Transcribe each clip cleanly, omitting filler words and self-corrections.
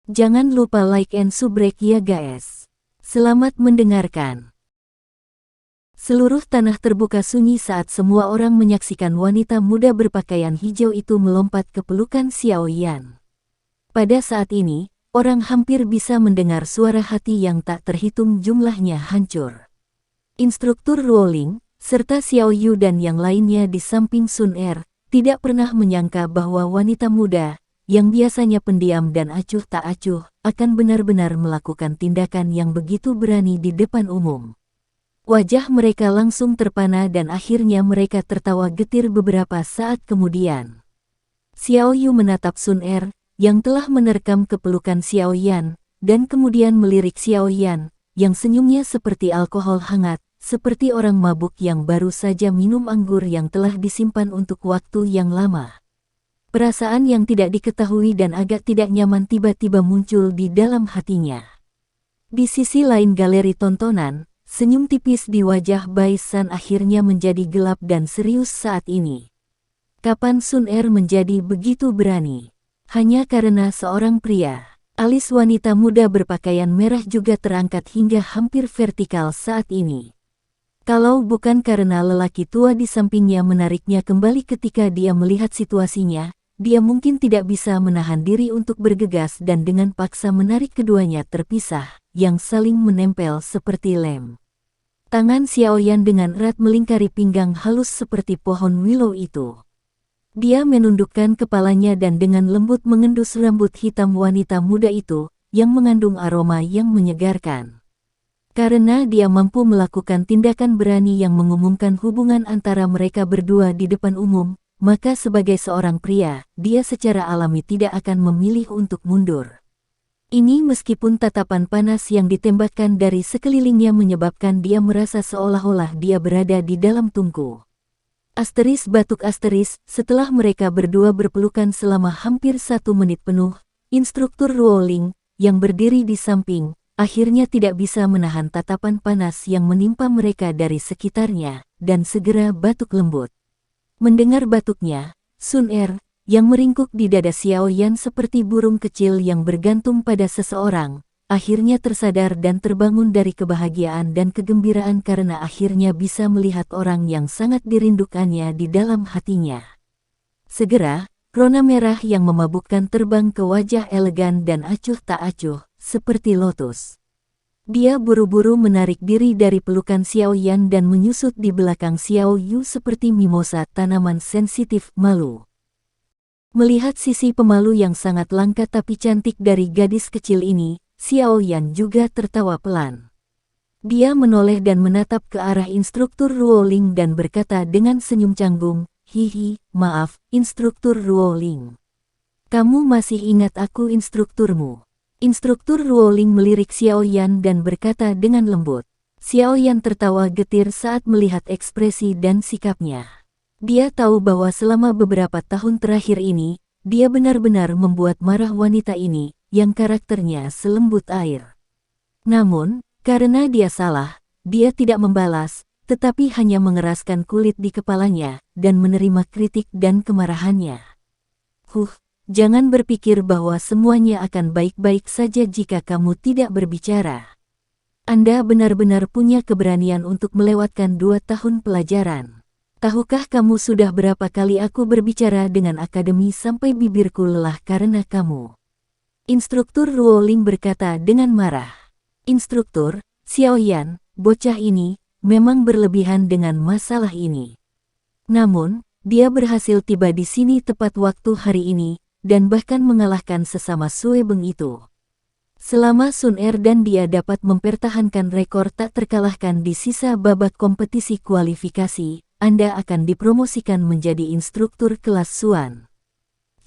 Jangan lupa like and subrek ya guys. Selamat mendengarkan. Seluruh tanah terbuka sunyi saat semua orang menyaksikan wanita muda berpakaian hijau itu melompat ke pelukan Xiao Yan. Pada saat ini, orang hampir bisa mendengar suara hati yang tak terhitung jumlahnya hancur. Instruktur Ruoling, serta Xiao Yu dan yang lainnya di samping Sun Er, tidak pernah menyangka bahwa wanita muda, yang biasanya pendiam dan acuh tak acuh, akan benar-benar melakukan tindakan yang begitu berani di depan umum. Wajah mereka langsung terpana dan akhirnya mereka tertawa getir beberapa saat kemudian. Xiao Yu menatap Sun Er, yang telah menerkam kepelukan Xiao Yan, dan kemudian melirik Xiao Yan, yang senyumnya seperti alkohol hangat, seperti orang mabuk yang baru saja minum anggur yang telah disimpan untuk waktu yang lama. Perasaan yang tidak diketahui dan agak tidak nyaman tiba-tiba muncul di dalam hatinya. Di sisi lain galeri tontonan, senyum tipis di wajah Bai San akhirnya menjadi gelap dan serius saat ini. Kapan Sun Er menjadi begitu berani? Hanya karena seorang pria. Alis wanita muda berpakaian merah juga terangkat hingga hampir vertikal saat ini. Kalau bukan karena lelaki tua di sampingnya menariknya kembali ketika dia melihat situasinya, dia mungkin tidak bisa menahan diri untuk bergegas dan dengan paksa menarik keduanya terpisah, yang saling menempel seperti lem. Tangan Xiao Yan dengan erat melingkari pinggang halus seperti pohon willow itu. Dia menundukkan kepalanya dan dengan lembut mengendus rambut hitam wanita muda itu, yang mengandung aroma yang menyegarkan. Karena dia mampu melakukan tindakan berani yang mengumumkan hubungan antara mereka berdua di depan umum, maka sebagai seorang pria, dia secara alami tidak akan memilih untuk mundur. Ini meskipun tatapan panas yang ditembakkan dari sekelilingnya menyebabkan dia merasa seolah-olah dia berada di dalam tungku. Asteris batuk asteris, setelah mereka berdua berpelukan selama hampir 1 menit penuh, instruktur Ruoling, yang berdiri di samping, akhirnya tidak bisa menahan tatapan panas yang menimpa mereka dari sekitarnya, dan segera batuk lembut. Mendengar batuknya, Sun Er, yang meringkuk di dada Xiao Yan seperti burung kecil yang bergantung pada seseorang, akhirnya tersadar dan terbangun dari kebahagiaan dan kegembiraan karena akhirnya bisa melihat orang yang sangat dirindukannya di dalam hatinya. Segera, rona merah yang memabukkan terbang ke wajah elegan dan acuh tak acuh, seperti lotus. Dia buru-buru menarik diri dari pelukan Xiao Yan dan menyusut di belakang Xiao Yu seperti mimosa tanaman sensitif malu. Melihat sisi pemalu yang sangat langka tapi cantik dari gadis kecil ini, Xiao Yan juga tertawa pelan. Dia menoleh dan menatap ke arah instruktur Ruoling dan berkata dengan senyum canggung, "Hihi, maaf, instruktur Ruoling. Kamu masih ingat aku instrukturmu?" Instruktur Ruoling melirik Xiao Yan dan berkata dengan lembut. Xiao Yan tertawa getir saat melihat ekspresi dan sikapnya. Dia tahu bahwa selama beberapa tahun terakhir ini, dia benar-benar membuat marah wanita ini, yang karakternya selembut air. Namun, karena dia salah, dia tidak membalas, tetapi hanya mengeraskan kulit di kepalanya, dan menerima kritik dan kemarahannya. Jangan berpikir bahwa semuanya akan baik-baik saja jika kamu tidak berbicara. Anda benar-benar punya keberanian untuk melewatkan 2 tahun pelajaran. Tahukah kamu sudah berapa kali aku berbicara dengan akademi sampai bibirku lelah karena kamu? Instruktur Ruoling berkata dengan marah. Instruktur, Xiao Yan, bocah ini, memang berlebihan dengan masalah ini. Namun, dia berhasil tiba di sini tepat waktu hari ini, dan bahkan mengalahkan sesama Suebeng itu. Selama Sun Er dan dia dapat mempertahankan rekor tak terkalahkan di sisa babak kompetisi kualifikasi, Anda akan dipromosikan menjadi instruktur kelas Suan.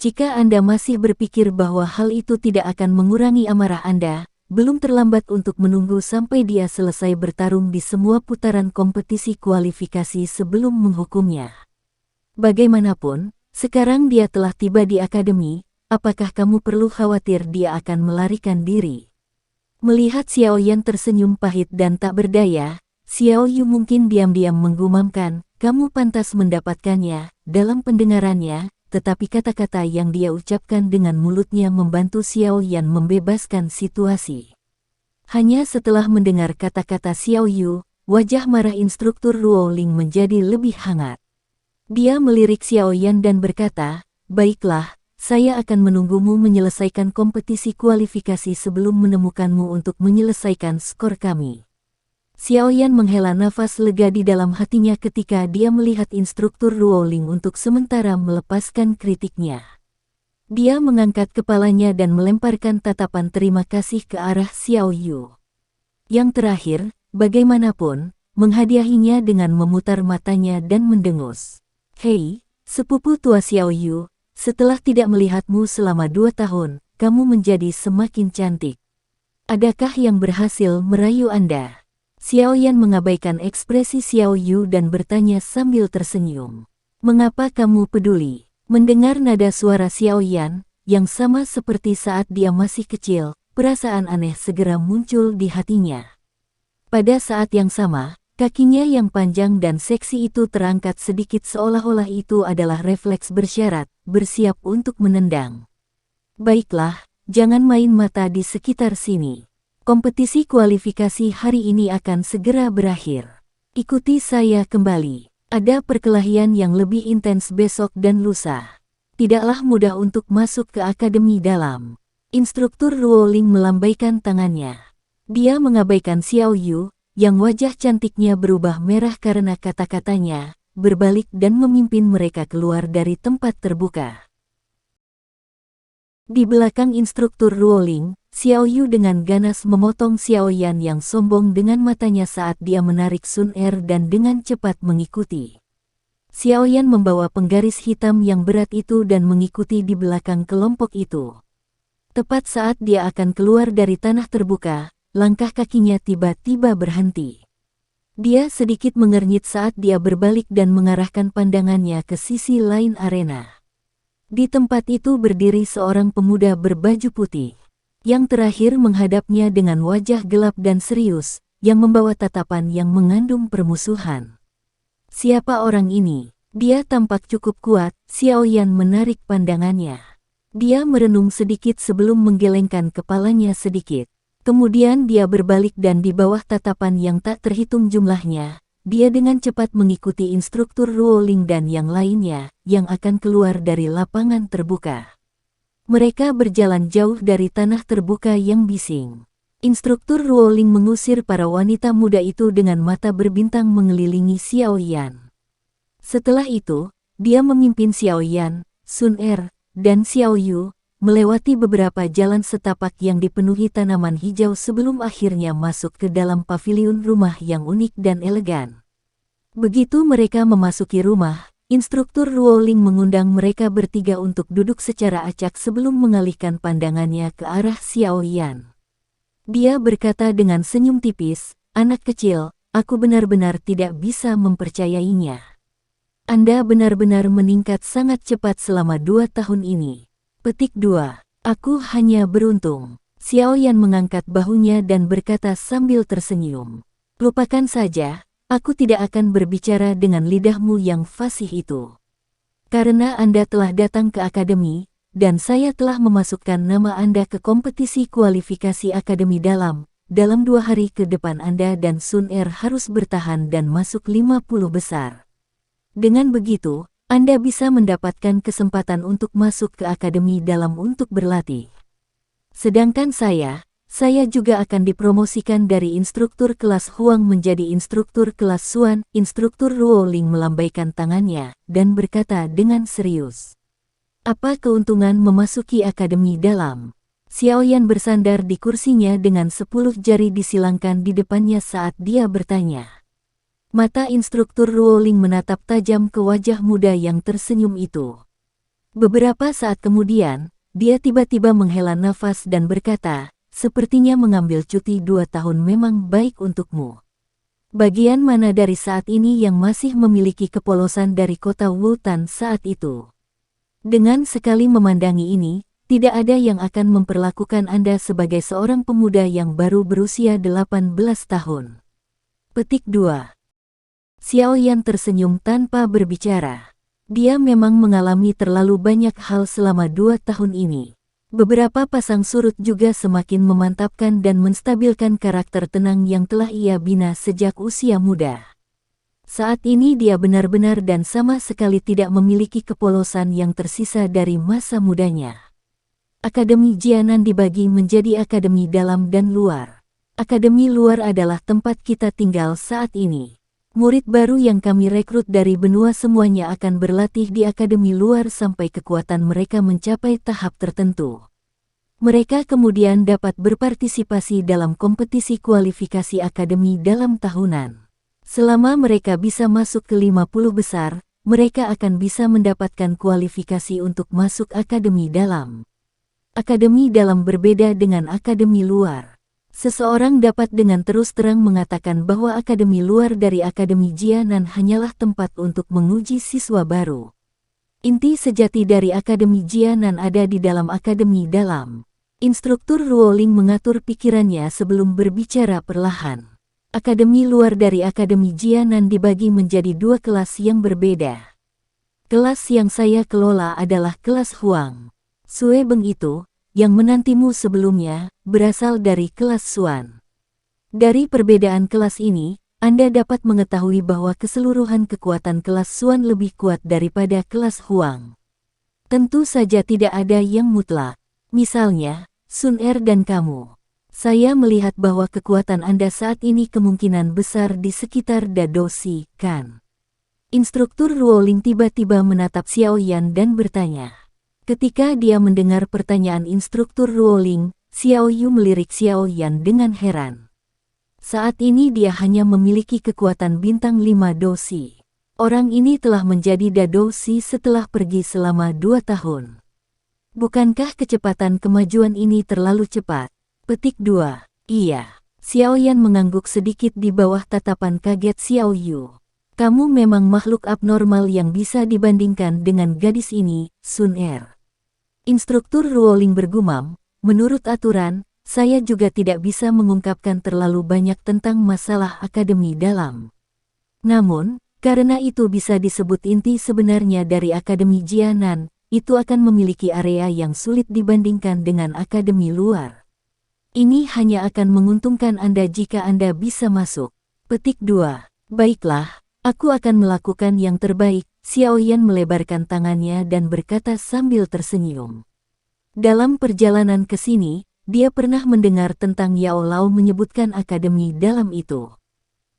Jika Anda masih berpikir bahwa hal itu tidak akan mengurangi amarah Anda, belum terlambat untuk menunggu sampai dia selesai bertarung di semua putaran kompetisi kualifikasi sebelum menghukumnya. Bagaimanapun, sekarang dia telah tiba di akademi, apakah kamu perlu khawatir dia akan melarikan diri? Melihat Xiao Yan tersenyum pahit dan tak berdaya, Xiao Yu mungkin diam-diam menggumamkan, kamu pantas mendapatkannya. Dalam pendengarannya, tetapi kata-kata yang dia ucapkan dengan mulutnya membantu Xiao Yan membebaskan situasi. Hanya setelah mendengar kata-kata Xiao Yu, wajah marah instruktur Ruoling menjadi lebih hangat. Dia melirik Xiao Yan dan berkata, "Baiklah, saya akan menunggumu menyelesaikan kompetisi kualifikasi sebelum menemukanmu untuk menyelesaikan skor kami." Xiao Yan menghela nafas lega di dalam hatinya ketika dia melihat instruktur Ruoling untuk sementara melepaskan kritiknya. Dia mengangkat kepalanya dan melemparkan tatapan terima kasih ke arah Xiao Yu. Yang terakhir, bagaimanapun, menghadiahinya dengan memutar matanya dan mendengus. "Hei, sepupu tua Xiao Yu, setelah tidak melihatmu selama 2 tahun, kamu menjadi semakin cantik. Adakah yang berhasil merayu Anda?" Xiao Yan mengabaikan ekspresi Xiao Yu dan bertanya sambil tersenyum. "Mengapa kamu peduli?" Mendengar nada suara Xiao Yan, yang sama seperti saat dia masih kecil, perasaan aneh segera muncul di hatinya. Pada saat yang sama, kakinya yang panjang dan seksi itu terangkat sedikit seolah-olah itu adalah refleks bersyarat, bersiap untuk menendang. "Baiklah, jangan main mata di sekitar sini. Kompetisi kualifikasi hari ini akan segera berakhir. Ikuti saya kembali. Ada perkelahian yang lebih intens besok dan lusa. Tidaklah mudah untuk masuk ke Akademi Dalam." Instruktur Ruoling melambaikan tangannya. Dia mengabaikan Xiao Yu, yang wajah cantiknya berubah merah karena kata-katanya, berbalik dan memimpin mereka keluar dari tempat terbuka. Di belakang instruktur Ruoling, Xiao Yu dengan ganas memotong Xiao Yan yang sombong dengan matanya saat dia menarik Sun Er dan dengan cepat mengikuti. Xiao Yan membawa penggaris hitam yang berat itu dan mengikuti di belakang kelompok itu. Tepat saat dia akan keluar dari tanah terbuka, langkah kakinya tiba-tiba berhenti. Dia sedikit mengernyit saat dia berbalik dan mengarahkan pandangannya ke sisi lain arena. Di tempat itu berdiri seorang pemuda berbaju putih. Yang terakhir menghadapnya dengan wajah gelap dan serius, yang membawa tatapan yang mengandung permusuhan. Siapa orang ini? Dia tampak cukup kuat. Xiao Yan menarik pandangannya. Dia merenung sedikit sebelum menggelengkan kepalanya sedikit. Kemudian dia berbalik dan di bawah tatapan yang tak terhitung jumlahnya, dia dengan cepat mengikuti instruktur Ruoling dan yang lainnya, yang akan keluar dari lapangan terbuka. Mereka berjalan jauh dari tanah terbuka yang bising. Instruktur Ruoling mengusir para wanita muda itu dengan mata berbintang mengelilingi Xiao Yan. Setelah itu, dia memimpin Xiao Yan, Sun Er, dan Xiao Yu, melewati beberapa jalan setapak yang dipenuhi tanaman hijau sebelum akhirnya masuk ke dalam paviliun rumah yang unik dan elegan. Begitu mereka memasuki rumah, instruktur Ruoling mengundang mereka bertiga untuk duduk secara acak sebelum mengalihkan pandangannya ke arah Xiao Yan. Dia berkata dengan senyum tipis, "Anak kecil, aku benar-benar tidak bisa mempercayainya. Anda benar-benar meningkat sangat cepat selama 2 tahun ini." Petik 2. Aku hanya beruntung. Xiao Yan mengangkat bahunya dan berkata sambil tersenyum. "Lupakan saja, aku tidak akan berbicara dengan lidahmu yang fasih itu. Karena Anda telah datang ke akademi, dan saya telah memasukkan nama Anda ke kompetisi kualifikasi Akademi Dalam 2 hari ke depan Anda dan Sun Er harus bertahan dan masuk 50 besar. Dengan begitu, Anda bisa mendapatkan kesempatan untuk masuk ke Akademi Dalam untuk berlatih. Sedangkan saya juga akan dipromosikan dari instruktur kelas Huang menjadi instruktur kelas Xuan." Instruktur Ruoling melambaikan tangannya dan berkata dengan serius, "Apa keuntungan memasuki Akademi Dalam?" Xiao Yan bersandar di kursinya dengan 10 jari disilangkan di depannya saat dia bertanya. Mata instruktur Ruoling menatap tajam ke wajah muda yang tersenyum itu. Beberapa saat kemudian, dia tiba-tiba menghela nafas dan berkata, "Sepertinya mengambil cuti 2 tahun memang baik untukmu. Bagian mana dari saat ini yang masih memiliki kepolosan dari kota Wutan saat itu?" Dengan sekali memandangi ini, tidak ada yang akan memperlakukan Anda sebagai seorang pemuda yang baru berusia 18 tahun. Petik 2. Xiao Yan tersenyum tanpa berbicara. Dia memang mengalami terlalu banyak hal selama 2 tahun ini. Beberapa pasang surut juga semakin memantapkan dan menstabilkan karakter tenang yang telah ia bina sejak usia muda. Saat ini dia benar-benar dan sama sekali tidak memiliki kepolosan yang tersisa dari masa mudanya. Akademi Jianan dibagi menjadi akademi dalam dan luar. Akademi luar adalah tempat kita tinggal saat ini. Murid baru yang kami rekrut dari benua semuanya akan berlatih di akademi luar sampai kekuatan mereka mencapai tahap tertentu. Mereka kemudian dapat berpartisipasi dalam kompetisi kualifikasi akademi dalam tahunan. Selama mereka bisa masuk ke 50 besar, mereka akan bisa mendapatkan kualifikasi untuk masuk akademi dalam. Akademi dalam berbeda dengan akademi luar. Seseorang dapat dengan terus terang mengatakan bahwa akademi luar dari Akademi Jianan hanyalah tempat untuk menguji siswa baru. Inti sejati dari Akademi Jianan ada di dalam akademi dalam. Instruktur Ruoling mengatur pikirannya sebelum berbicara perlahan. Akademi luar dari Akademi Jianan dibagi menjadi 2 kelas yang berbeda. Kelas yang saya kelola adalah kelas Huang. Sue Beng itu, yang menantimu sebelumnya, berasal dari kelas Xuan. Dari perbedaan kelas ini, Anda dapat mengetahui bahwa keseluruhan kekuatan kelas Xuan lebih kuat daripada kelas Huang. Tentu saja tidak ada yang mutlak. Misalnya, Sun Er dan kamu. Saya melihat bahwa kekuatan Anda saat ini kemungkinan besar di sekitar Dadoshi, kan? Instruktur Ruoling tiba-tiba menatap Xiao Yan dan bertanya. Ketika dia mendengar pertanyaan instruktur Ruoling, Xiao Yu melirik Xiao Yan dengan heran. Saat ini dia hanya memiliki kekuatan bintang 5 doshi. Orang ini telah menjadi Dadoshi setelah pergi selama 2 tahun. Bukankah kecepatan kemajuan ini terlalu cepat? Petik 2. Iya. Xiao Yan mengangguk sedikit di bawah tatapan kaget Xiao Yu. Kamu memang makhluk abnormal yang bisa dibandingkan dengan gadis ini, Sun Er. Instruktur Ruoling bergumam, menurut aturan, saya juga tidak bisa mengungkapkan terlalu banyak tentang masalah akademi dalam. Namun, karena itu bisa disebut inti sebenarnya dari Akademi Jianan, itu akan memiliki area yang sulit dibandingkan dengan akademi luar. Ini hanya akan menguntungkan Anda jika Anda bisa masuk. Petik 2. Baiklah, aku akan melakukan yang terbaik. Xiao Yan melebarkan tangannya dan berkata sambil tersenyum. Dalam perjalanan ke sini, dia pernah mendengar tentang Yao Lao menyebutkan akademi dalam itu.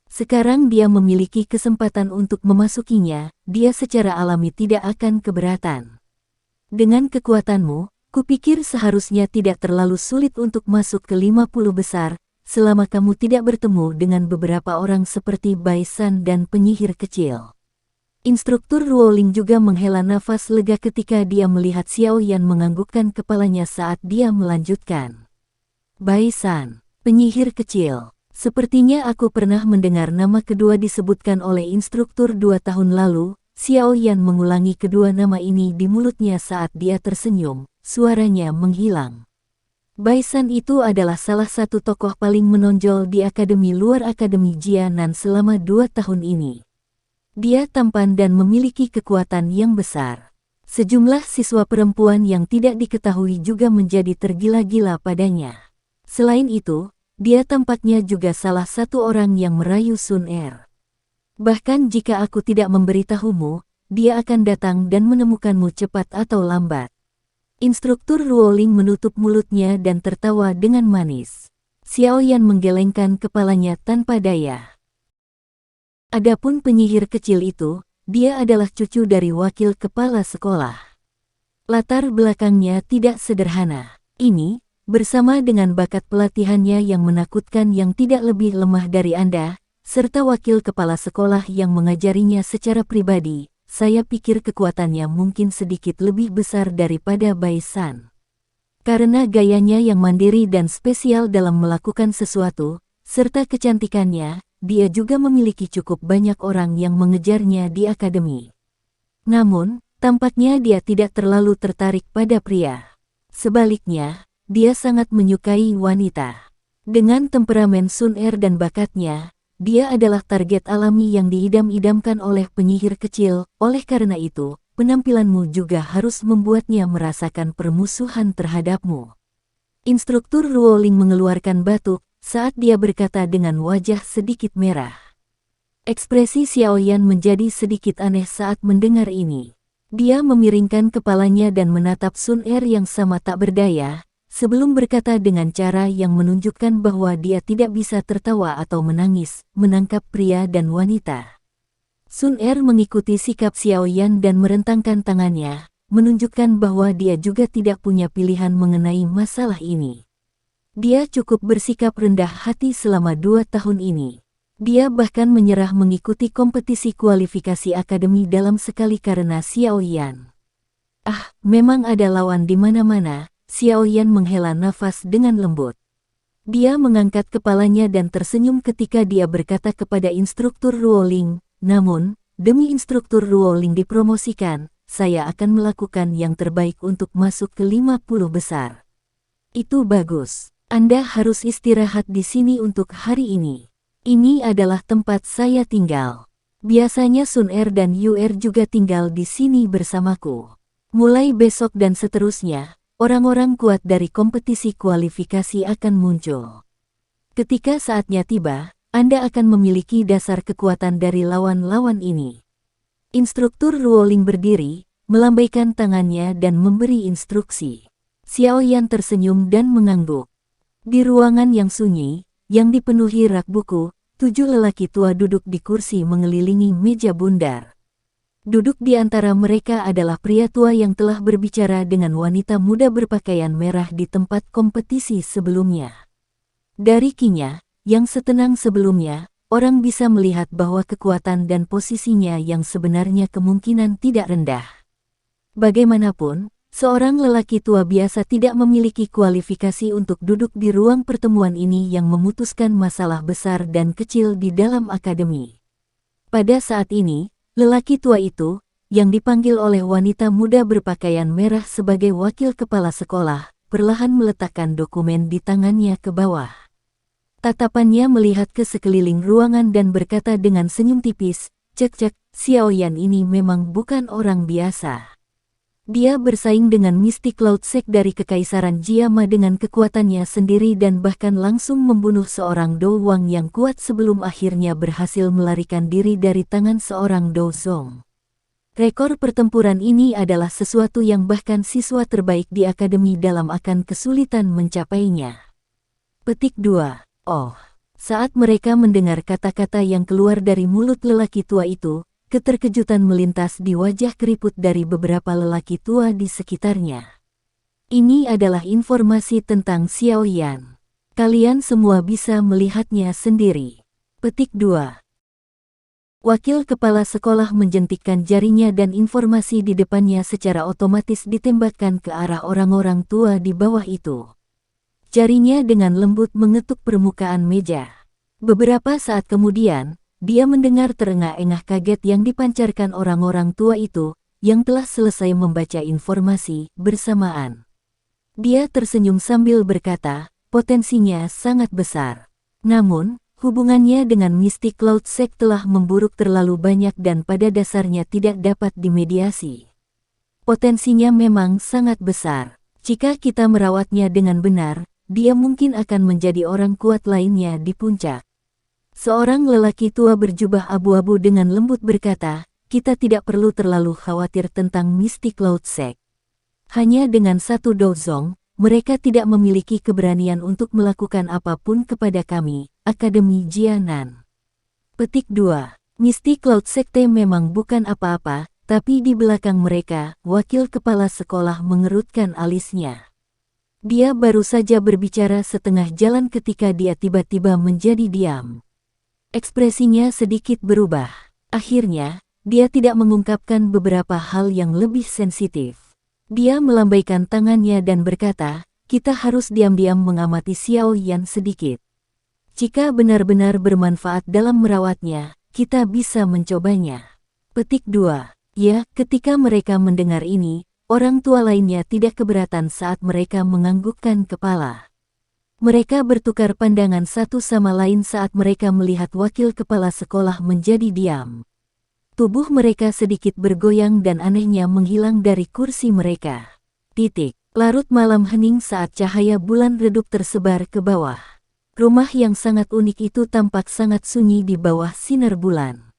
Sekarang dia memiliki kesempatan untuk memasukinya, dia secara alami tidak akan keberatan. Dengan kekuatanmu, kupikir seharusnya tidak terlalu sulit untuk masuk ke 50 besar, selama kamu tidak bertemu dengan beberapa orang seperti Bai San dan penyihir kecil. Instruktur Ruoling juga menghela nafas lega ketika dia melihat Xiao Yan menganggukkan kepalanya saat dia melanjutkan. Bai San, penyihir kecil. Sepertinya aku pernah mendengar nama kedua disebutkan oleh instruktur 2 tahun lalu. Xiao Yan mengulangi kedua nama ini di mulutnya saat dia tersenyum. Suaranya menghilang. Bai San itu adalah salah satu tokoh paling menonjol di akademi luar Akademi Jianan selama 2 tahun ini. Dia tampan dan memiliki kekuatan yang besar. Sejumlah siswa perempuan yang tidak diketahui juga menjadi tergila-gila padanya. Selain itu, dia tampaknya juga salah satu orang yang merayu Sun Er. Bahkan jika aku tidak memberitahumu, dia akan datang dan menemukanmu cepat atau lambat. Instruktur Ruoling menutup mulutnya dan tertawa dengan manis. Xiao Yan menggelengkan kepalanya tanpa daya. Adapun penyihir kecil itu, dia adalah cucu dari wakil kepala sekolah. Latar belakangnya tidak sederhana. Ini, bersama dengan bakat pelatihannya yang menakutkan yang tidak lebih lemah dari Anda, serta wakil kepala sekolah yang mengajarinya secara pribadi, saya pikir kekuatannya mungkin sedikit lebih besar daripada Bai San. Karena gayanya yang mandiri dan spesial dalam melakukan sesuatu, serta kecantikannya, dia juga memiliki cukup banyak orang yang mengejarnya di akademi. Namun, tampaknya dia tidak terlalu tertarik pada pria. Sebaliknya, dia sangat menyukai wanita. Dengan temperamen Sun Er dan bakatnya, dia adalah target alami yang diidam-idamkan oleh penyihir kecil, oleh karena itu, penampilanmu juga harus membuatnya merasakan permusuhan terhadapmu. Instruktur Ruoling mengeluarkan batuk saat dia berkata dengan wajah sedikit merah. Ekspresi Xiaoyan menjadi sedikit aneh saat mendengar ini. Dia memiringkan kepalanya dan menatap Sun Er yang sama tak berdaya, sebelum berkata dengan cara yang menunjukkan bahwa dia tidak bisa tertawa atau menangis, menangkap pria dan wanita. Sun Er mengikuti sikap Xiaoyan dan merentangkan tangannya, menunjukkan bahwa dia juga tidak punya pilihan mengenai masalah ini. Dia cukup bersikap rendah hati selama 2 tahun ini. Dia bahkan menyerah mengikuti kompetisi kualifikasi akademi dalam sekali karena Xiaoyan. Memang ada lawan di mana-mana. Xiaoyan menghela nafas dengan lembut. Dia mengangkat kepalanya dan tersenyum ketika dia berkata kepada instruktur Ruoling, namun, demi instruktur Ruoling dipromosikan, saya akan melakukan yang terbaik untuk masuk ke 50 besar. Itu bagus. Anda harus istirahat di sini untuk hari ini. Ini adalah tempat saya tinggal. Biasanya Sun Er dan Yu Er juga tinggal di sini bersamaku. Mulai besok dan seterusnya, orang-orang kuat dari kompetisi kualifikasi akan muncul. Ketika saatnya tiba, Anda akan memiliki dasar kekuatan dari lawan-lawan ini. Instruktur Ruoling berdiri, melambaikan tangannya dan memberi instruksi. Xiaoyan tersenyum dan mengangguk. Di ruangan yang sunyi, yang dipenuhi rak buku, 7 lelaki tua duduk di kursi mengelilingi meja bundar. Duduk di antara mereka adalah pria tua yang telah berbicara dengan wanita muda berpakaian merah di tempat kompetisi sebelumnya. Dari kinya, yang setenang sebelumnya, orang bisa melihat bahwa kekuatan dan posisinya yang sebenarnya kemungkinan tidak rendah. Bagaimanapun, seorang lelaki tua biasa tidak memiliki kualifikasi untuk duduk di ruang pertemuan ini yang memutuskan masalah besar dan kecil di dalam akademi. Pada saat ini, lelaki tua itu, yang dipanggil oleh wanita muda berpakaian merah sebagai wakil kepala sekolah, perlahan meletakkan dokumen di tangannya ke bawah. Tatapannya melihat ke sekeliling ruangan dan berkata dengan senyum tipis, "Cek, Xiaoyan ini memang bukan orang biasa. Dia bersaing dengan Mystic Cloud Sect dari Kekaisaran Jiama dengan kekuatannya sendiri dan bahkan langsung membunuh seorang Dou-Wang yang kuat sebelum akhirnya berhasil melarikan diri dari tangan seorang Dou-Zong. Rekor pertempuran ini adalah sesuatu yang bahkan siswa terbaik di akademi dalam akan kesulitan mencapainya." Petik 2. Saat mereka mendengar kata-kata yang keluar dari mulut lelaki tua itu, keterkejutan melintas di wajah keriput dari beberapa lelaki tua di sekitarnya. Ini adalah informasi tentang Xiaoyan. Kalian semua bisa melihatnya sendiri. Petik 2. Wakil kepala sekolah menjentikkan jarinya dan informasi di depannya secara otomatis ditembakkan ke arah orang-orang tua di bawah itu. Jarinya dengan lembut mengetuk permukaan meja. Beberapa saat kemudian, dia mendengar terengah-engah kaget yang dipancarkan orang-orang tua itu, yang telah selesai membaca informasi bersamaan. Dia tersenyum sambil berkata, potensinya sangat besar. Namun, hubungannya dengan Mystic Cloud Sect telah memburuk terlalu banyak dan pada dasarnya tidak dapat dimediasi. Potensinya memang sangat besar. Jika kita merawatnya dengan benar, dia mungkin akan menjadi orang kuat lainnya di puncak. Seorang lelaki tua berjubah abu-abu dengan lembut berkata, kita tidak perlu terlalu khawatir tentang Mystic Cloud Sect. Hanya dengan satu Dou-Zong, mereka tidak memiliki keberanian untuk melakukan apapun kepada kami, Akademi Jianan. Petik 2. Mystic Cloud Sekte memang bukan apa-apa, tapi di belakang mereka, wakil kepala sekolah mengerutkan alisnya. Dia baru saja berbicara setengah jalan ketika dia tiba-tiba menjadi diam. Ekspresinya sedikit berubah. Akhirnya, dia tidak mengungkapkan beberapa hal yang lebih sensitif. Dia melambaikan tangannya dan berkata, kita harus diam-diam mengamati Xiaoyan sedikit. Jika benar-benar bermanfaat dalam merawatnya, kita bisa mencobanya. Petik 2. Ya, ketika mereka mendengar ini, orang tua lainnya tidak keberatan saat mereka menganggukkan kepala. Mereka bertukar pandangan satu sama lain saat mereka melihat wakil kepala sekolah menjadi diam. Tubuh mereka sedikit bergoyang dan anehnya menghilang dari kursi mereka. Larut malam hening saat cahaya bulan redup tersebar ke bawah. Rumah yang sangat unik itu tampak sangat sunyi di bawah sinar bulan.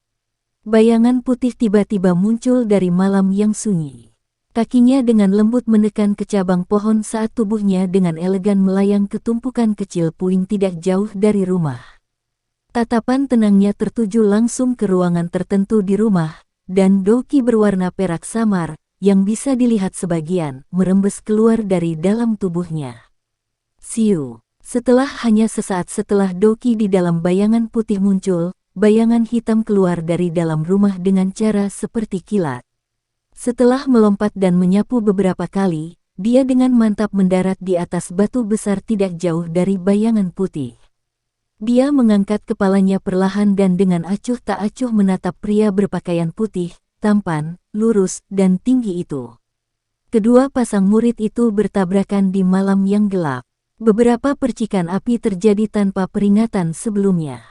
Bayangan putih tiba-tiba muncul dari malam yang sunyi. Kakinya dengan lembut menekan ke cabang pohon saat tubuhnya dengan elegan melayang ke tumpukan kecil puing tidak jauh dari rumah. Tatapan tenangnya tertuju langsung ke ruangan tertentu di rumah, dan doki berwarna perak samar, yang bisa dilihat sebagian, merembes keluar dari dalam tubuhnya. Siu. Setelah hanya sesaat setelah doki di dalam bayangan putih muncul, bayangan hitam keluar dari dalam rumah dengan cara seperti kilat. Setelah melompat dan menyapu beberapa kali, dia dengan mantap mendarat di atas batu besar tidak jauh dari bayangan putih. Dia mengangkat kepalanya perlahan dan dengan acuh tak acuh menatap pria berpakaian putih, tampan, lurus, dan tinggi itu. Kedua pasang murid itu bertabrakan di malam yang gelap. Beberapa percikan api terjadi tanpa peringatan sebelumnya.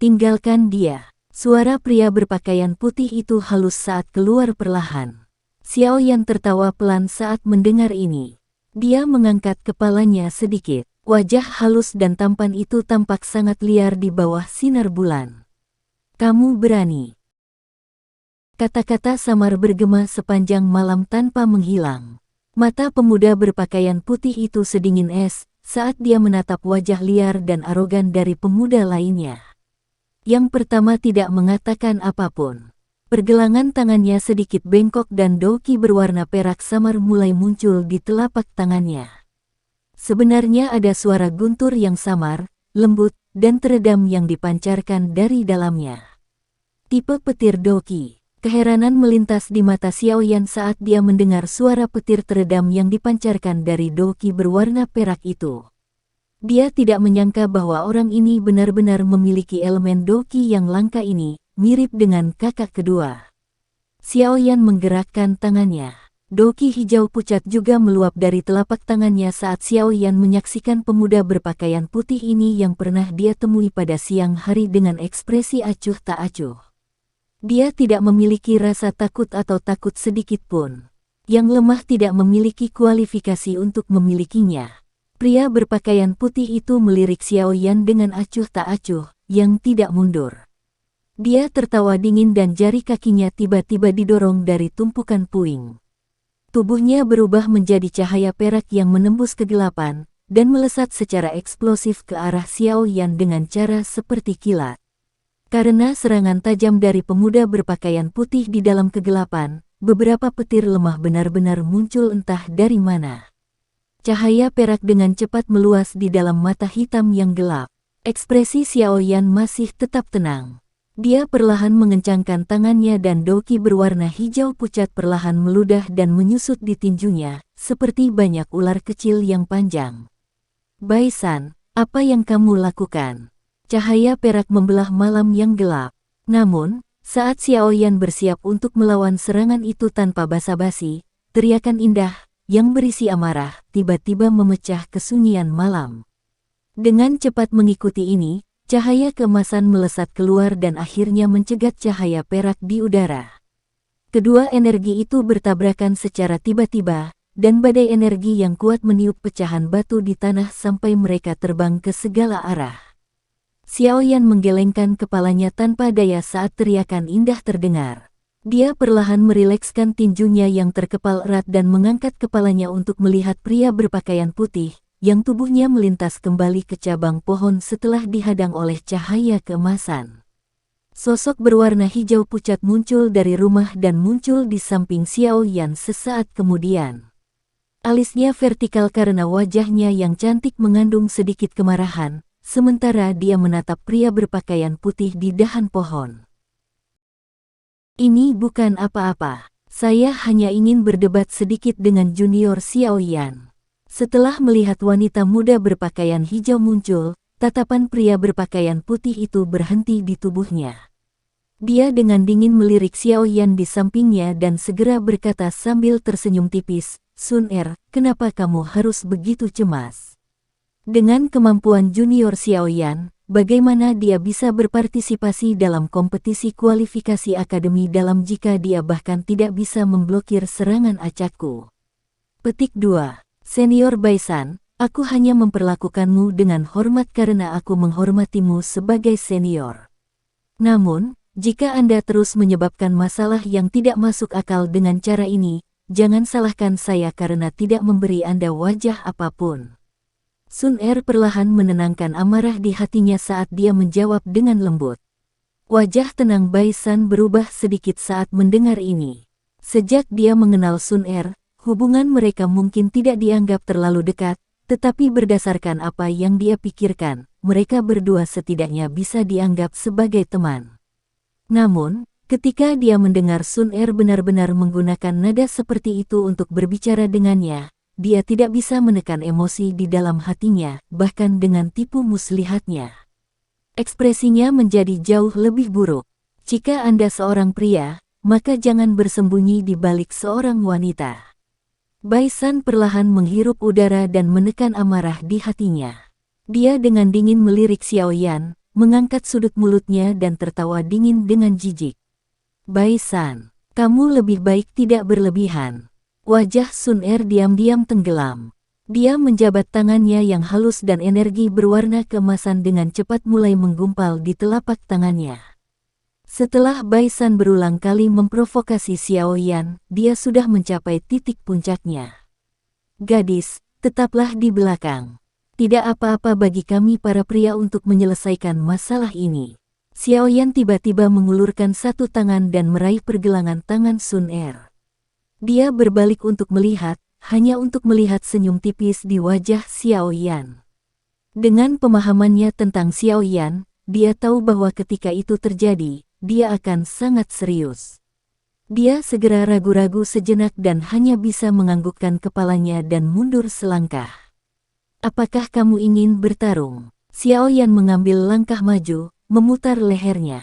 "Tinggalkan dia." Suara pria berpakaian putih itu halus saat keluar perlahan. Xiao Yan tertawa pelan saat mendengar ini. Dia mengangkat kepalanya sedikit. Wajah halus dan tampan itu tampak sangat liar di bawah sinar bulan. "Kamu berani." Kata-kata samar bergema sepanjang malam tanpa menghilang. Mata pemuda berpakaian putih itu sedingin es saat dia menatap wajah liar dan arogan dari pemuda lainnya. Yang pertama tidak mengatakan apapun. Pergelangan tangannya sedikit bengkok dan doki berwarna perak samar mulai muncul di telapak tangannya. Sebenarnya ada suara guntur yang samar, lembut, dan teredam yang dipancarkan dari dalamnya. Tipe petir doki. Keheranan melintas di mata Xiao Yan saat dia mendengar suara petir teredam yang dipancarkan dari doki berwarna perak itu. Dia tidak menyangka bahwa orang ini benar-benar memiliki elemen doki yang langka ini, mirip dengan kakak kedua. Xiao Yan menggerakkan tangannya. Doki hijau pucat juga meluap dari telapak tangannya saat Xiao Yan menyaksikan pemuda berpakaian putih ini yang pernah dia temui pada siang hari dengan ekspresi acuh tak acuh. Dia tidak memiliki rasa takut atau takut sedikit pun. Yang lemah tidak memiliki kualifikasi untuk memilikinya. Pria berpakaian putih itu melirik Xiao Yan dengan acuh tak acuh, yang tidak mundur. Dia tertawa dingin dan jari kakinya tiba-tiba didorong dari tumpukan puing. Tubuhnya berubah menjadi cahaya perak yang menembus kegelapan, dan melesat secara eksplosif ke arah Xiao Yan dengan cara seperti kilat. Karena serangan tajam dari pemuda berpakaian putih di dalam kegelapan, beberapa petir lemah benar-benar muncul entah dari mana. Cahaya perak dengan cepat meluas di dalam mata hitam yang gelap. Ekspresi Xiao Yan masih tetap tenang. Dia perlahan mengencangkan tangannya dan doki berwarna hijau pucat perlahan meludah dan menyusut di tinjunya, seperti banyak ular kecil yang panjang. "Baisan, apa yang kamu lakukan?" Cahaya perak membelah malam yang gelap. Namun, saat Xiao Yan bersiap untuk melawan serangan itu tanpa basa-basi, teriakan indah, yang berisi amarah, tiba-tiba memecah kesunyian malam. Dengan cepat mengikuti ini, cahaya keemasan melesat keluar dan akhirnya mencegat cahaya perak di udara. Kedua energi itu bertabrakan secara tiba-tiba, dan badai energi yang kuat meniup pecahan batu di tanah sampai mereka terbang ke segala arah. Xiao Yan menggelengkan kepalanya tanpa daya saat teriakan indah terdengar. Dia perlahan merilekskan tinjunya yang terkepal erat dan mengangkat kepalanya untuk melihat pria berpakaian putih, yang tubuhnya melintas kembali ke cabang pohon setelah dihadang oleh cahaya keemasan. Sosok berwarna hijau pucat muncul dari rumah dan muncul di samping Xiao Yan sesaat kemudian. Alisnya vertikal karena wajahnya yang cantik mengandung sedikit kemarahan, sementara dia menatap pria berpakaian putih di dahan pohon. "Ini bukan apa-apa. Saya hanya ingin berdebat sedikit dengan junior Xiao Yan." Setelah melihat wanita muda berpakaian hijau muncul, tatapan pria berpakaian putih itu berhenti di tubuhnya. Dia dengan dingin melirik Xiao Yan di sampingnya dan segera berkata sambil tersenyum tipis, "Sun Er, kenapa kamu harus begitu cemas?" Dengan kemampuan junior Xiaoyan, bagaimana dia bisa berpartisipasi dalam kompetisi kualifikasi akademi dalam jika dia bahkan tidak bisa memblokir serangan acakku? Petik 2. Senior Baisan, aku hanya memperlakukanmu dengan hormat karena aku menghormatimu sebagai senior. Namun, jika Anda terus menyebabkan masalah yang tidak masuk akal dengan cara ini, jangan salahkan saya karena tidak memberi Anda wajah apapun. Sun Er perlahan menenangkan amarah di hatinya saat dia menjawab dengan lembut. Wajah tenang Baisan berubah sedikit saat mendengar ini. Sejak dia mengenal Sun Er, hubungan mereka mungkin tidak dianggap terlalu dekat, tetapi berdasarkan apa yang dia pikirkan, mereka berdua setidaknya bisa dianggap sebagai teman. Namun, ketika dia mendengar Sun Er benar-benar menggunakan nada seperti itu untuk berbicara dengannya, dia tidak bisa menekan emosi di dalam hatinya, bahkan dengan tipu muslihatnya. Ekspresinya menjadi jauh lebih buruk. Jika Anda seorang pria, maka jangan bersembunyi di balik seorang wanita. Baisan perlahan menghirup udara dan menekan amarah di hatinya. Dia dengan dingin melirik Xiaoyan, mengangkat sudut mulutnya dan tertawa dingin dengan jijik. Baisan, kamu lebih baik tidak berlebihan. Wajah Sun Er diam-diam tenggelam. Dia menjabat tangannya yang halus dan energi berwarna keemasan dengan cepat mulai menggumpal di telapak tangannya. Setelah Baisan berulang kali memprovokasi Xiaoyan, dia sudah mencapai titik puncaknya. Gadis, tetaplah di belakang. Tidak apa-apa bagi kami para pria untuk menyelesaikan masalah ini. Xiaoyan tiba-tiba mengulurkan satu tangan dan meraih pergelangan tangan Sun Er. Dia berbalik untuk melihat, hanya untuk melihat senyum tipis di wajah Xiaoyan. Dengan pemahamannya tentang Xiaoyan, dia tahu bahwa ketika itu terjadi, dia akan sangat serius. Dia segera ragu-ragu sejenak dan hanya bisa menganggukkan kepalanya dan mundur selangkah. Apakah kamu ingin bertarung? Xiaoyan mengambil langkah maju, memutar lehernya.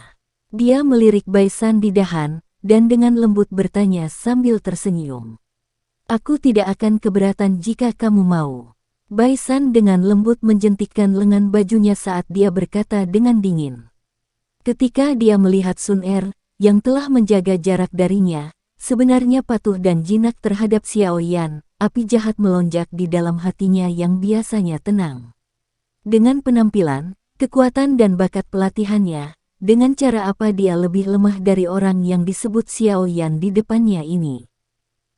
Dia melirik Baisan di dahan, dan dengan lembut bertanya sambil tersenyum. Aku tidak akan keberatan jika kamu mau. Baisan dengan lembut menjentikkan lengan bajunya saat dia berkata dengan dingin. Ketika dia melihat Sun Er, yang telah menjaga jarak darinya, sebenarnya patuh dan jinak terhadap Xiaoyan, api jahat melonjak di dalam hatinya yang biasanya tenang. Dengan penampilan, kekuatan dan bakat pelatihannya, dengan cara apa dia lebih lemah dari orang yang disebut Xiaoyan di depannya ini.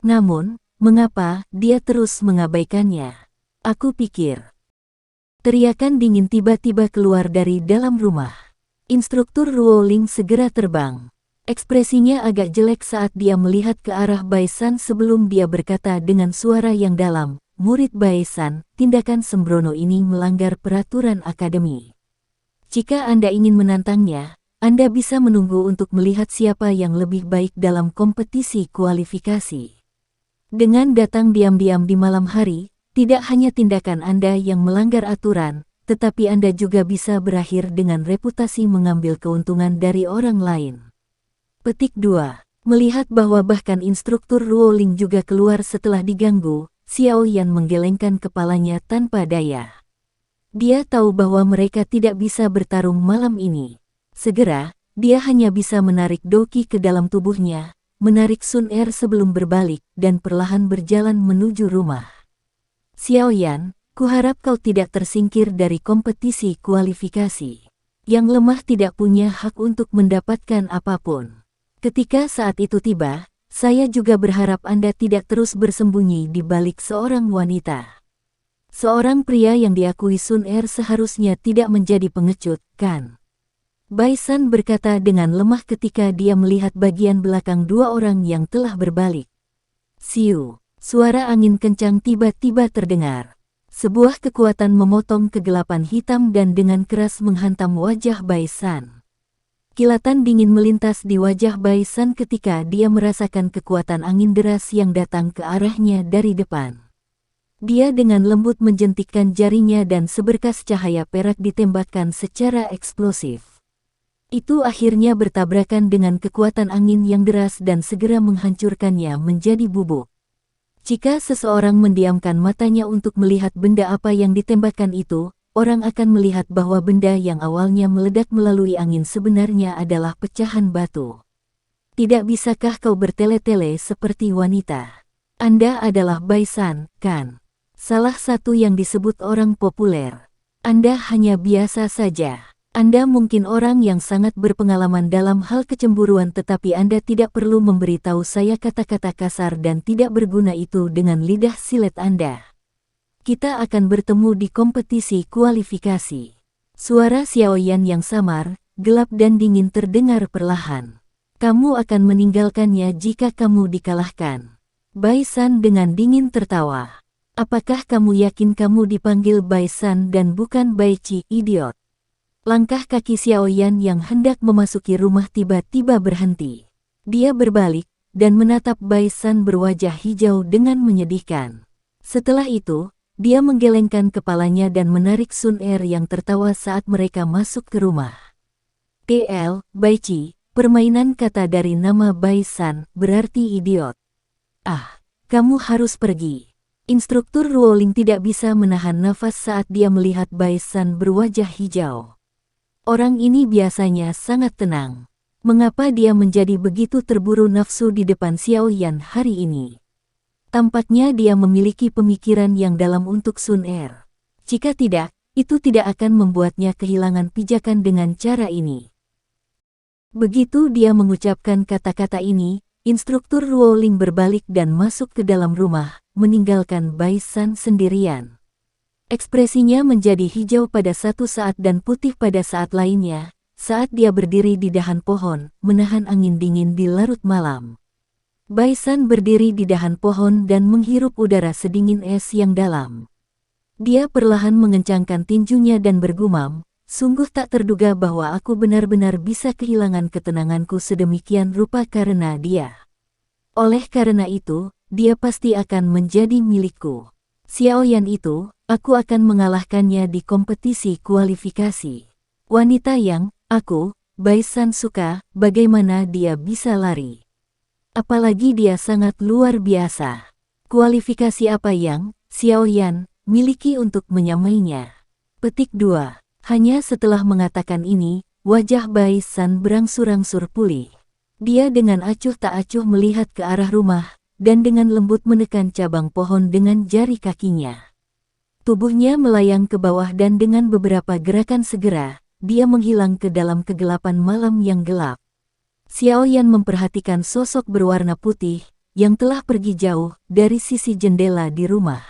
Namun, mengapa dia terus mengabaikannya? Aku pikir. Teriakan dingin tiba-tiba keluar dari dalam rumah. Instruktur Ruoling segera terbang. Ekspresinya agak jelek saat dia melihat ke arah Baisan sebelum dia berkata dengan suara yang dalam, "Murid Baisan, tindakan sembrono ini melanggar peraturan akademi. Jika Anda ingin menantangnya, Anda bisa menunggu untuk melihat siapa yang lebih baik dalam kompetisi kualifikasi." Dengan datang diam-diam di malam hari, tidak hanya tindakan Anda yang melanggar aturan, tetapi Anda juga bisa berakhir dengan reputasi mengambil keuntungan dari orang lain. Petik 2. Melihat bahwa bahkan instruktur Ruoling juga keluar setelah diganggu, Xiaoyan menggelengkan kepalanya tanpa daya. Dia tahu bahwa mereka tidak bisa bertarung malam ini. Segera, dia hanya bisa menarik Doki ke dalam tubuhnya, menarik Sun Er sebelum berbalik, dan perlahan berjalan menuju rumah. Xiaoyan, kuharap kau tidak tersingkir dari kompetisi kualifikasi. Yang lemah tidak punya hak untuk mendapatkan apapun. Ketika saat itu tiba, saya juga berharap Anda tidak terus bersembunyi di balik seorang wanita. Seorang pria yang diakui Sun Er seharusnya tidak menjadi pengecut, kan? Baisan berkata dengan lemah ketika dia melihat bagian belakang dua orang yang telah berbalik. Siu, suara angin kencang tiba-tiba terdengar. Sebuah kekuatan memotong kegelapan hitam dan dengan keras menghantam wajah Baisan. Kilatan dingin melintas di wajah Baisan ketika dia merasakan kekuatan angin deras yang datang ke arahnya dari depan. Dia dengan lembut menjentikkan jarinya dan seberkas cahaya perak ditembakkan secara eksplosif. Itu akhirnya bertabrakan dengan kekuatan angin yang deras dan segera menghancurkannya menjadi bubuk. Jika seseorang mendiamkan matanya untuk melihat benda apa yang ditembakkan itu, orang akan melihat bahwa benda yang awalnya meledak melalui angin sebenarnya adalah pecahan batu. Tidak bisakah kau bertele-tele seperti wanita? Anda adalah Baisan, kan? Salah satu yang disebut orang populer. Anda hanya biasa saja. Anda mungkin orang yang sangat berpengalaman dalam hal kecemburuan, tetapi Anda tidak perlu memberitahu saya kata-kata kasar dan tidak berguna itu dengan lidah silet Anda. Kita akan bertemu di kompetisi kualifikasi. Suara Xiaoyan yang samar, gelap dan dingin terdengar perlahan. Kamu akan meninggalkannya jika kamu dikalahkan. Baisan dengan dingin tertawa. Apakah kamu yakin kamu dipanggil Baisan dan bukan Baici, idiot? Langkah kaki Xiaoyan yang hendak memasuki rumah tiba-tiba berhenti. Dia berbalik dan menatap Baisan berwajah hijau dengan menyedihkan. Setelah itu, dia menggelengkan kepalanya dan menarik Sun Er yang tertawa saat mereka masuk ke rumah. TL, Baici, permainan kata dari nama Baisan berarti idiot. Ah, kamu harus pergi. Instruktur Ruoling tidak bisa menahan nafas saat dia melihat Baisan berwajah hijau. Orang ini biasanya sangat tenang. Mengapa dia menjadi begitu terburu nafsu di depan Xiaoyan hari ini? Tampaknya dia memiliki pemikiran yang dalam untuk Sun Er. Jika tidak, itu tidak akan membuatnya kehilangan pijakan dengan cara ini. Begitu dia mengucapkan kata-kata ini, instruktur Ruoling berbalik dan masuk ke dalam rumah, meninggalkan Baisan sendirian. Ekspresinya menjadi hijau pada satu saat dan putih pada saat lainnya, saat dia berdiri di dahan pohon, menahan angin dingin di larut malam. Baisan berdiri di dahan pohon dan menghirup udara sedingin es yang dalam. Dia perlahan mengencangkan tinjunya dan bergumam, sungguh tak terduga bahwa aku benar-benar bisa kehilangan ketenanganku sedemikian rupa karena dia. Oleh karena itu, dia pasti akan menjadi milikku. Xiaoyan itu, aku akan mengalahkannya di kompetisi kualifikasi. Wanita yang, aku, Baisan suka, bagaimana dia bisa lari. Apalagi dia sangat luar biasa. Kualifikasi apa yang, Xiaoyan, miliki untuk menyamainya? Petik 2. Hanya setelah mengatakan ini, wajah Baisan berangsur-angsur pulih. Dia dengan acuh tak acuh melihat ke arah rumah, dan dengan lembut menekan cabang pohon dengan jari kakinya. Tubuhnya melayang ke bawah dan dengan beberapa gerakan segera, dia menghilang ke dalam kegelapan malam yang gelap. Xiaoyan memperhatikan sosok berwarna putih, yang telah pergi jauh dari sisi jendela di rumah.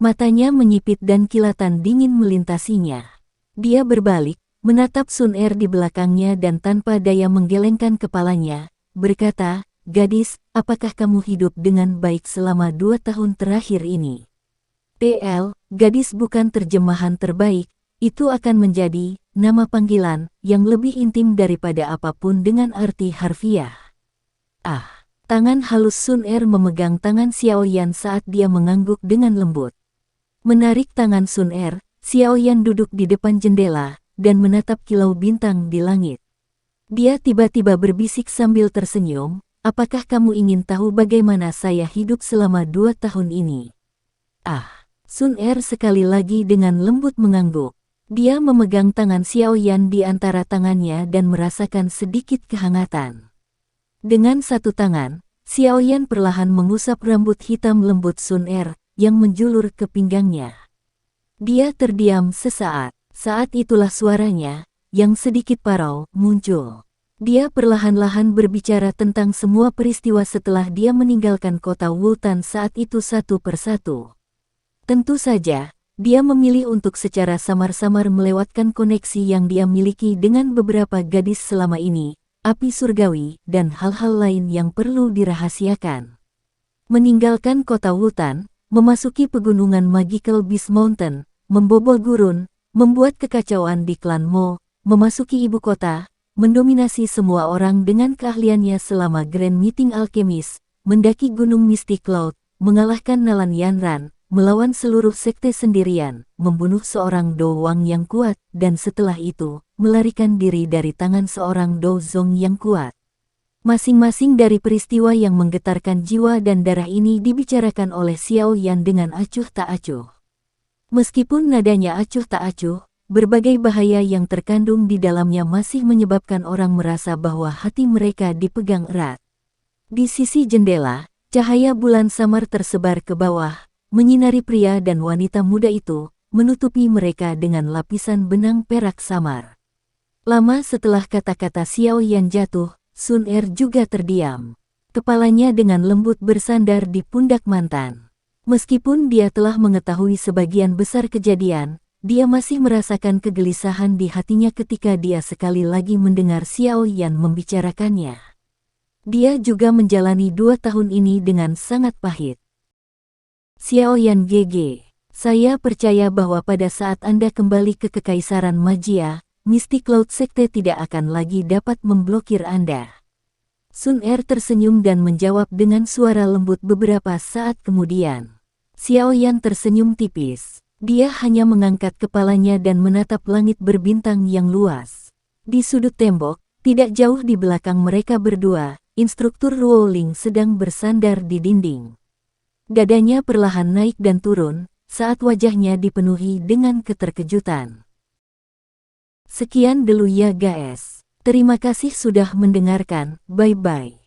Matanya menyipit dan kilatan dingin melintasinya. Dia berbalik, menatap Sun Er di belakangnya dan tanpa daya menggelengkan kepalanya, berkata, "Gadis, apakah kamu hidup dengan baik selama 2 tahun terakhir ini?" TL, gadis bukan terjemahan terbaik, itu akan menjadi nama panggilan yang lebih intim daripada apapun dengan arti harfiah. Ah, tangan halus Sun Er memegang tangan Xiaoyan saat dia mengangguk dengan lembut. Menarik tangan Sun Er, Xiaoyan duduk di depan jendela dan menatap kilau bintang di langit. Dia tiba-tiba berbisik sambil tersenyum, "Apakah kamu ingin tahu bagaimana saya hidup selama 2 tahun ini?" Ah, Sun Er sekali lagi dengan lembut mengangguk. Dia memegang tangan Xiaoyan di antara tangannya dan merasakan sedikit kehangatan. Dengan satu tangan, Xiaoyan perlahan mengusap rambut hitam lembut Sun Er yang menjulur ke pinggangnya. Dia terdiam sesaat. Saat itulah suaranya, yang sedikit parau, muncul. Dia perlahan-lahan berbicara tentang semua peristiwa setelah dia meninggalkan kota Wultan saat itu satu persatu. Tentu saja, dia memilih untuk secara samar-samar melewatkan koneksi yang dia miliki dengan beberapa gadis selama ini, api surgawi, dan hal-hal lain yang perlu dirahasiakan. Meninggalkan kota Wultan, memasuki pegunungan Magical Beast Mountain, membobol gurun, membuat kekacauan di klan Mo, memasuki ibu kota, mendominasi semua orang dengan keahliannya selama Grand Meeting Alkemis, mendaki Gunung Misty Cloud, mengalahkan Nalan Yanran, melawan seluruh sekte sendirian, membunuh seorang Do Wang yang kuat, dan setelah itu, melarikan diri dari tangan seorang Do Zong yang kuat. Masing-masing dari peristiwa yang menggetarkan jiwa dan darah ini dibicarakan oleh Xiao Yan dengan acuh tak acuh. Meskipun nadanya acuh tak acuh, berbagai bahaya yang terkandung di dalamnya masih menyebabkan orang merasa bahwa hati mereka dipegang erat. Di sisi jendela, cahaya bulan samar tersebar ke bawah, menyinari pria dan wanita muda itu, menutupi mereka dengan lapisan benang perak samar. Lama setelah kata-kata Xiao Yan jatuh, Sun Er juga terdiam. Kepalanya dengan lembut bersandar di pundak mantan. Meskipun dia telah mengetahui sebagian besar kejadian, dia masih merasakan kegelisahan di hatinya ketika dia sekali lagi mendengar Xiao Yan membicarakannya. Dia juga menjalani 2 tahun ini dengan sangat pahit. Xiao Yan GG. Saya percaya bahwa pada saat Anda kembali ke Kekaisaran Magia, Mystic Cloud Sekte tidak akan lagi dapat memblokir Anda. Sun Er tersenyum dan menjawab dengan suara lembut beberapa saat kemudian. Xiao Yan tersenyum tipis. Dia hanya mengangkat kepalanya dan menatap langit berbintang yang luas. Di sudut tembok, tidak jauh di belakang mereka berdua, instruktur Ruo Ling sedang bersandar di dinding. Dadanya perlahan naik dan turun, saat wajahnya dipenuhi dengan keterkejutan. Sekian dulu ya guys. Terima kasih sudah mendengarkan, bye-bye.